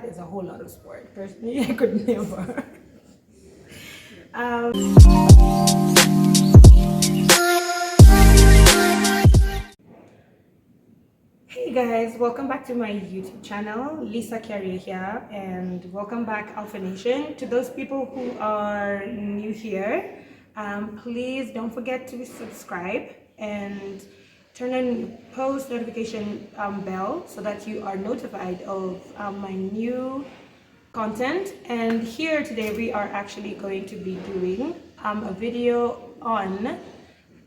that is a whole lot of sport. Personally, I could never. Hey guys, welcome back to my YouTube channel. Lisa Carrier here, and welcome back Alpha Nation. To those people who are new here, please don't forget to subscribe and turn on post notification bell so that you are notified of my new content. And here today we are actually going to be doing a video on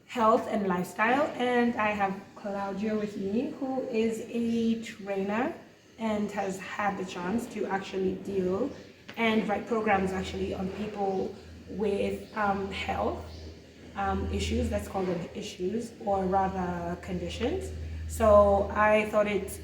health and lifestyle, and I have Claudia with me, who is a trainer and has had the chance to actually deal and write programs actually on people with health issues. Let's call them issues, or rather conditions. So I thought it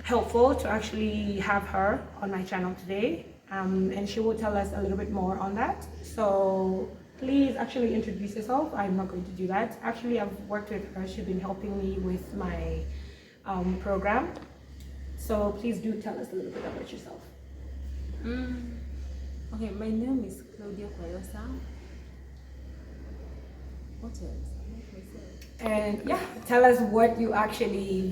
helpful to actually have her on my channel today, and she will tell us a little bit more on that. So please actually introduce yourself. I'm not going to do that. Actually, I've worked with her. She's been helping me with my program. So please do tell us a little bit about yourself. Okay, my name is Claudia Kwayosa. What else? And yeah, tell us what you actually,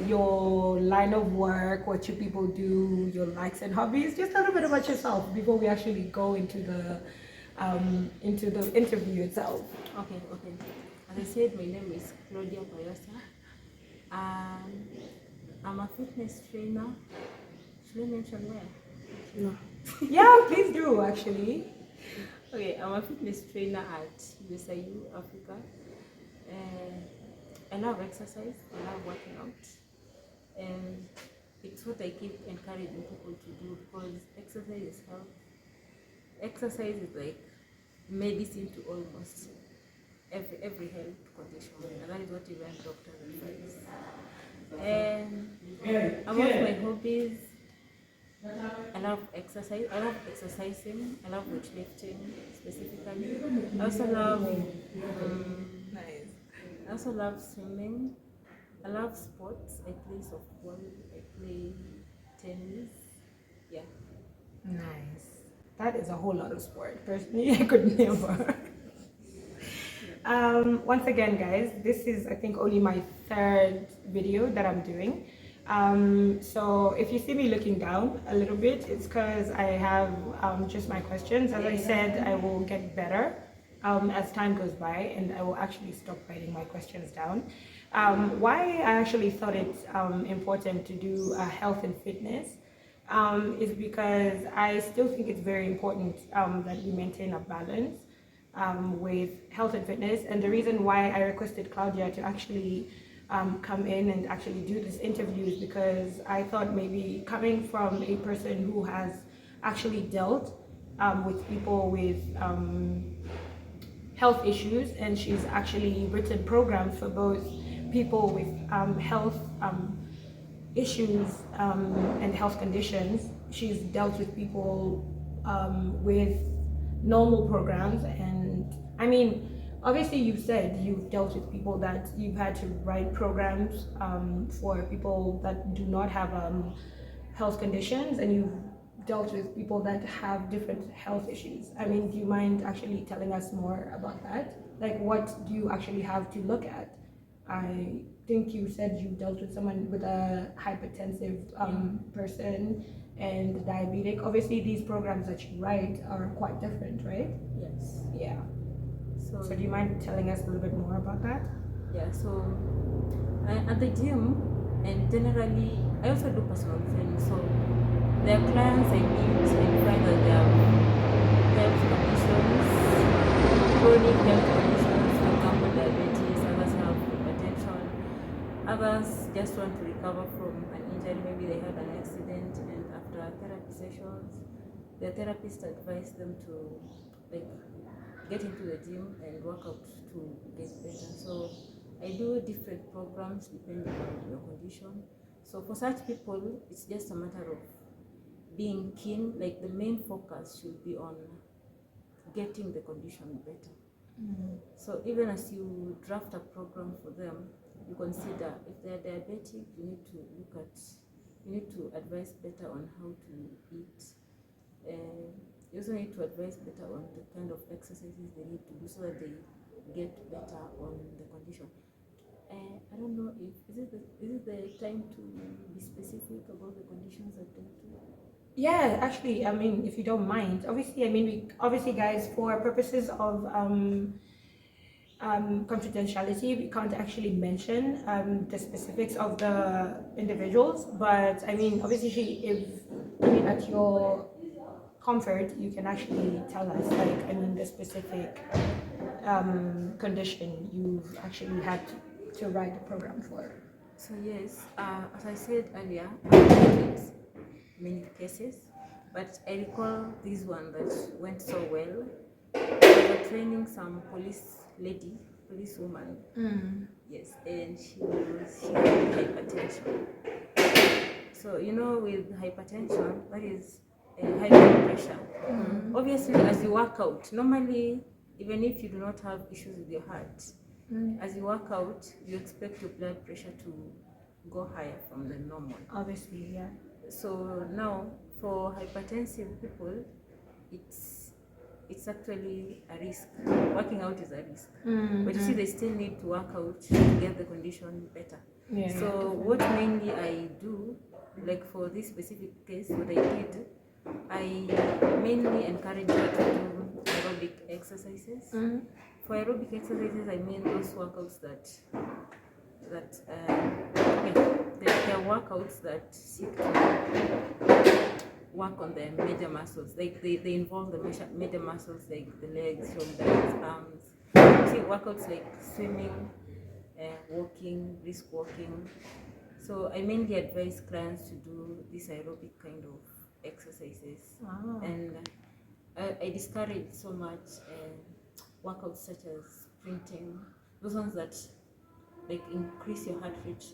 your line of work, what you people do, your likes and hobbies. Just a little bit about yourself before we actually go into the interview itself. Okay. As I said, my name is Claudia Kwayosa. I'm a fitness trainer. Should I mention where? No. Yeah, please do actually. Okay, I'm a fitness trainer at USIU Africa. I love exercise, I love working out, and it's what I keep encouraging people to do, because exercise is health. Exercise is like medicine to almost every health condition, and that is what even doctors advise. And about my hobbies, I love exercise. I love exercising. I love weightlifting specifically. I also love Nice. I also love swimming. I love sports. I play softball. I play tennis. Yeah. Nice. That is a whole lot of sport. Personally, I could never. Once again, guys, this is, I think, only my third video that I'm doing. So if you see me looking down a little bit, it's because I have just my questions. As I said, I will get better as time goes by, and I will actually stop writing my questions down. Why I actually thought it important to do health and fitness is because I still think it's very important that we maintain a balance with health and fitness. And the reason why I requested Claudia to actually come in and actually do this interview is because I thought maybe coming from a person who has actually dealt with people with health issues, and she's actually written programs for both people with health issues and health conditions. She's dealt with people with normal programs, and I mean, obviously you said you've dealt with people that you've had to write programs for people that do not have health conditions, and you've dealt with people that have different health issues. I mean, do you mind actually telling us more about that? Like, what do you actually have to look at? I think you said you dealt with someone with a hypertensive person and diabetic. Obviously, these programs that you write are quite different, right? Yes. Yeah. So So do you mind telling us a little bit more about that? yeah. So at the gym, and generally, I also do personal training. So there are clients I meet and find that they have health conditions, chronic health conditions, for example, diabetes. Others have hypertension. Others just want to recover from an injury. Maybe they had an accident, and after therapy sessions, the therapist advised them to like get into the gym and work out to get better. So I do different programs depending on your condition. So for such people, it's just a matter of being keen. Like the main focus should be on getting the condition better. So even as you draft a program for them, you consider if they're diabetic, you need to look at you need to advise better on how to eat. You also need to advise better on the kind of exercises they need to do so that they get better on the condition. I don't know if is it the time to be specific about the conditions that they do. Yeah, actually, I mean, if you don't mind, obviously, I mean, obviously, guys, for purposes of confidentiality, we can't actually mention the specifics of the individuals. But I mean, obviously, if I mean, at your comfort, you can actually tell us, like, I mean, the specific condition you've actually had to write the program for. So yes, as I said earlier, I've treated many cases, but I recall this one that went so well. We were training some police woman. Yes, and she had hypertension. So you know, with hypertension, that is high blood pressure. Obviously, as you work out, normally, even if you do not have issues with your heart, as you work out, you expect your blood pressure to go higher from the normal. Obviously, yeah. So now, for hypertensive people, it's actually a risk. Working out is a risk, but you see, they still need to work out to get the condition better. Yeah, So what mainly I do, like for this specific case, what I did, I mainly encourage her to do aerobic exercises. For aerobic exercises, I mean those workouts that there are workouts that seek to work on the major muscles. Like they involve the major muscles like the legs, shoulders, arms. You see workouts like swimming, walking, brisk walking. So I mainly advise clients to do this aerobic kind of exercises. And I discourage so much workouts such as sprinting, those ones that like increase your heart rate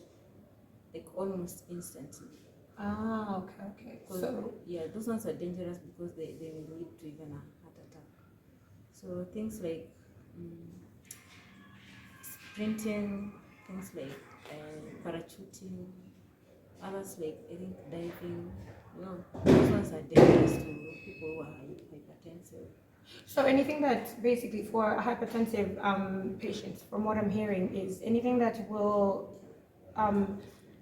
like almost instantly. Okay. So yeah, those ones are dangerous because they will lead to even a heart attack. So things like sprinting, things like parachuting, others like I think diving, you know, those ones are dangerous to people who are hypertensive. So anything that basically for hypertensive patients, from what I'm hearing, is anything that will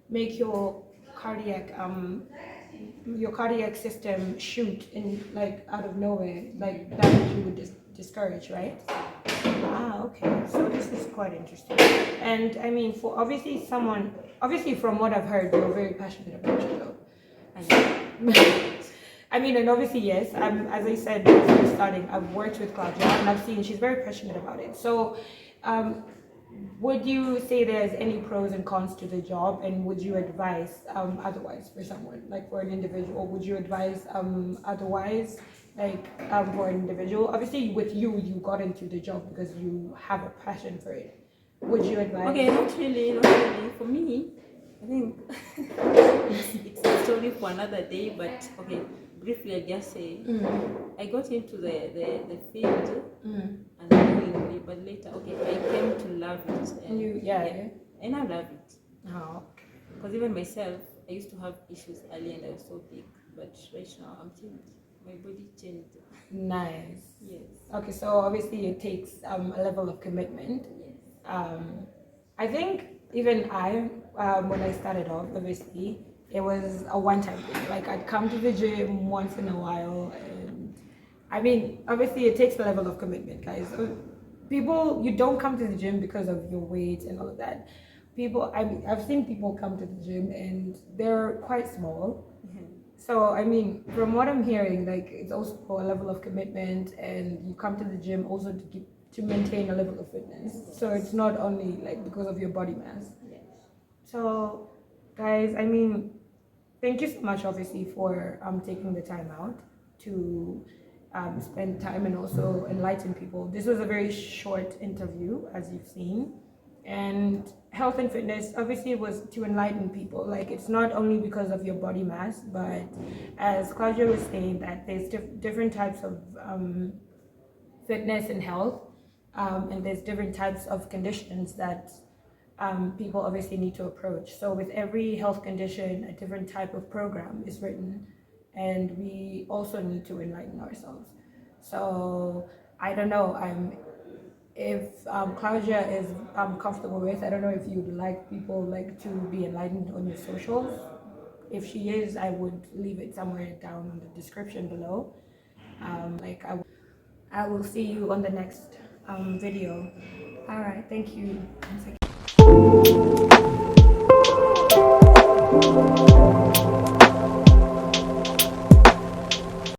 make your cardiac system shoot in like out of nowhere, like that you would discourage, right? Okay. So this is quite interesting. And I mean, for obviously from what I've heard, you're very passionate about it, though. I mean, and obviously, yes, as I said before starting, I've worked with Claudia and I've seen she's very passionate about it. So, would you say there's any pros and cons to the job, and would you advise otherwise for someone, like for an individual? Would you advise otherwise, like for an individual? Obviously, with you got into the job because you have a passion for it. Would you advise? Okay, not really. For me, I think it's a story for another day, but okay. Briefly, I'll just say I got into the field unknowingly, but later, okay, I came to love it. And I love it. Okay. Because even myself, I used to have issues earlier and I was so big, but right now I'm changed. My body changed. Nice. Yes. Okay, so obviously it takes a level of commitment. Yes. I think even when I started off, obviously, it was a one-time thing. Like I'd come to the gym once in a while, and I mean, obviously, it takes a level of commitment, guys. You don't come to the gym because of your weight and all of that. I've seen people come to the gym and they're quite small. So I mean, from what I'm hearing, like it's also a level of commitment, and you come to the gym also to maintain a level of fitness. So it's not only like because of your body mass. Yes. So, guys, I mean, thank you so much, obviously, for taking the time out to spend time and also enlighten people. This was a very short interview, as you've seen. And health and fitness, obviously, was to enlighten people. Like, it's not only because of your body mass, but as Claudia was saying, that there's different types of fitness and health, and there's different types of conditions that people obviously need to approach. So with every health condition, a different type of program is written, and we also need to enlighten ourselves. So I don't know. If Claudia is comfortable with, I don't know if you'd like people like to be enlightened on your socials. If she is, I would leave it somewhere down in the description below. I will see you on the next video. All right, thank you. Once again.